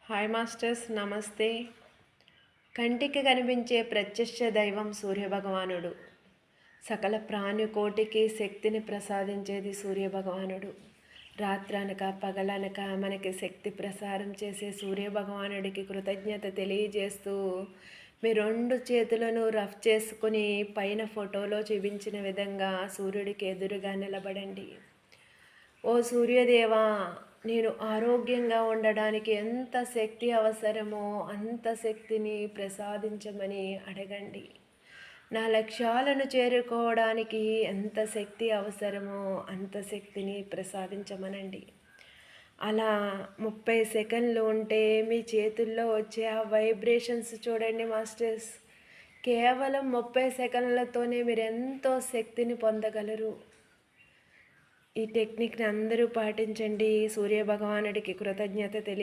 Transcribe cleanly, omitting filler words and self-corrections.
Hi masters, నమస్తే. కంటికి కనిపించే ప్రత్యక్ష దైవం సూర్యభగవానుడు. సకల ప్రాణికోటికి శక్తిని ప్రసాదించేది సూర్యభగవానుడు. రాత్రనక పగలనక మనకి శక్తి ప్రసారం చేసే సూర్యభగవానుడికి కృతజ్ఞత తెలియజేస్తూ మీ రెండు చేతులను రఫ్ చేసుకుని పైన ఫోటోలో చూపించిన విధంగా సూర్యుడికి ఎదురుగా నిలబడండి. ఓ సూర్యదేవా, నేను ఆరోగ్యంగా ఉండడానికి ఎంత శక్తి అవసరమో అంత శక్తిని ప్రసాదించమని అడగండి. నా లక్ష్యాలను చేరుకోవడానికి ఎంత శక్తి అవసరమో అంత శక్తిని ప్రసాదించమనండి. అలా 30 సెకండ్లు ఉంటే మీ చేతుల్లో వచ్చే ఆ వైబ్రేషన్స్ చూడండి మాస్టర్స్. కేవలం 30 సెకండ్లతోనే మీరు ఎంతో శక్తిని పొందగలరు. ఈ టెక్నిక్ని అందరూ పాటించండి. సూర్యభగవానుడికి కృతజ్ఞత